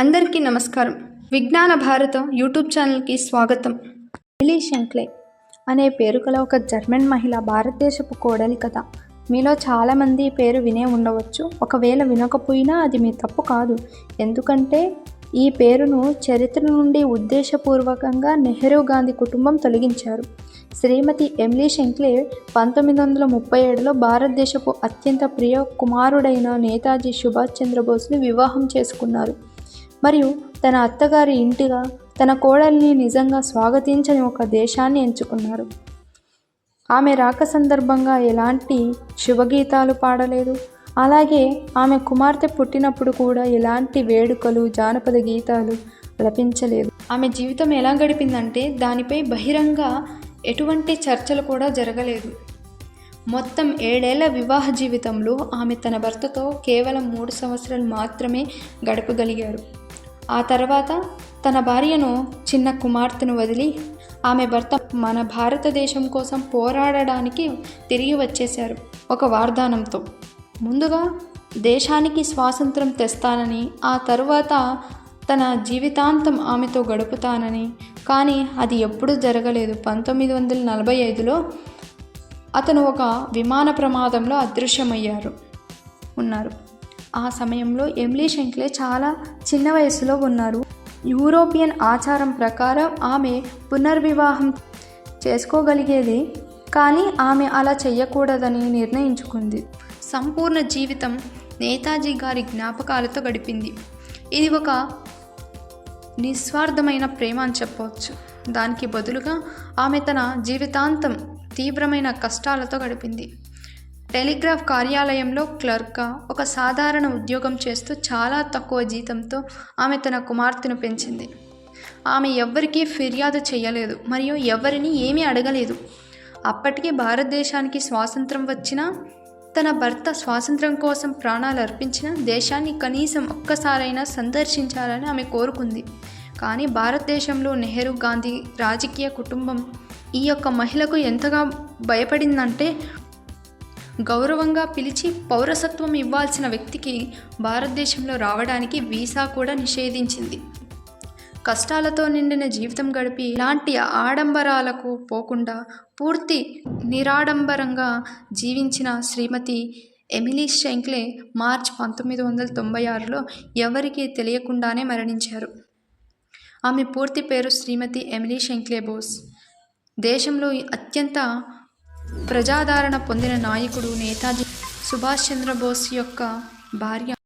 అందరికీ నమస్కారం. విజ్ఞాన భారతం యూట్యూబ్ ఛానల్కి స్వాగతం. ఎమిలీ షెంక్లే అనే పేరు గల ఒక జర్మన్ మహిళ భారతదేశపు కోడలి కథ. మీలో చాలామంది ఈ పేరు వినే ఉండవచ్చు. ఒకవేళ వినకపోయినా అది మీ తప్పు కాదు. ఎందుకంటే ఈ పేరును చరిత్ర నుండి ఉద్దేశపూర్వకంగా నెహ్రూ గాంధీ కుటుంబం తొలగించారు. శ్రీమతి ఎమిలీ షెంక్లే 1937లో భారతదేశపు అత్యంత ప్రియ కుమారుడైన నేతాజీ సుభాష్ చంద్రబోస్ని వివాహం చేసుకున్నారు. మరియు తన అత్తగారి ఇంటిగా తన కోడల్ని నిజంగా స్వాగతించని ఒక దేశాన్ని ఎంచుకున్నారు. ఆమె రాక సందర్భంగా ఎలాంటి శుభగీతాలు పాడలేదు. అలాగే ఆమె కుమార్తె పుట్టినప్పుడు కూడా ఎలాంటి వేడుకలు, జానపద గీతాలు ఆలపించలేదు. ఆమె జీవితం ఎలా గడిపిందంటే దానిపై బహిరంగ ఎటువంటి చర్చలు కూడా జరగలేదు. మొత్తం 7 ఏళ్ల వివాహ జీవితంలో ఆమె తన భర్తతో కేవలం 3 సంవత్సరాలు మాత్రమే గడపగలిగారు. ఆ తర్వాత తన భార్యను, చిన్న కుమార్తెను వదిలి ఆమె భర్త మన భారతదేశం కోసం పోరాడడానికి తిరిగి వచ్చేశారు ఒక వాగ్దానంతో. ముందుగా దేశానికి స్వాతంత్రం తెస్తానని, ఆ తర్వాత తన జీవితాంతం ఆమెతో గడుపుతానని. కానీ అది ఎప్పుడూ జరగలేదు. 1945లో అతను ఒక విమాన ప్రమాదంలో ఉన్నారు. ఆ సమయంలో ఎమిలీ షెంక్లే చాలా చిన్న వయసులో ఉన్నారు. యూరోపియన్ ఆచారం ప్రకారం ఆమె పునర్వివాహం చేసుకోగలిగేది, కానీ ఆమె అలా చేయకూడదని నిర్ణయించుకుంది. సంపూర్ణ జీవితం నేతాజీ గారి జ్ఞాపకాలతో గడిపింది. ఇది ఒక నిస్వార్థమైన ప్రేమ అని చెప్పవచ్చు. దానికి బదులుగా ఆమె తన జీవితాంతం తీవ్రమైన కష్టాలతో గడిపింది. టెలిగ్రాఫ్ కార్యాలయంలో క్లర్క్గా ఒక సాధారణ ఉద్యోగం చేస్తూ చాలా తక్కువ జీతంతో ఆమె తన కుమార్తెను పెంచింది. ఆమె ఎవ్వరికీ ఫిర్యాదు చేయలేదు మరియు ఎవరిని ఏమీ అడగలేదు. అప్పటికే భారతదేశానికి స్వాతంత్రం వచ్చినా, తన భర్త స్వాతంత్రం కోసం ప్రాణాలు అర్పించిన దేశాన్ని కనీసం ఒక్కసారైనా సందర్శించాలని ఆమె కోరుకుంది. కానీ భారతదేశంలో నెహ్రూ గాంధీ రాజకీయ కుటుంబం ఈ యొక్క మహిళకు ఎంతగా భయపడిందంటే, గౌరవంగా పిలిచి పౌరసత్వం ఇవ్వాల్సిన వ్యక్తికి భారతదేశంలో రావడానికి వీసా కూడా నిషేధించింది. కష్టాలతో నిండిన జీవితం గడిపి ఇలాంటి ఆడంబరాలకు పోకుండా పూర్తి నిరాడంబరంగా జీవించిన శ్రీమతి ఎమిలీ షెంక్లే మార్చి 1996లో ఎవరికీ తెలియకుండానే మరణించారు. ఆమె పూర్తి పేరు శ్రీమతి ఎమిలీ షెంక్లే బోస్. దేశంలో అత్యంత ప్రజాదరణ పొందిన నాయకుడు నేతాజీ సుభాష్ చంద్రబోస్ యొక్క భార్య.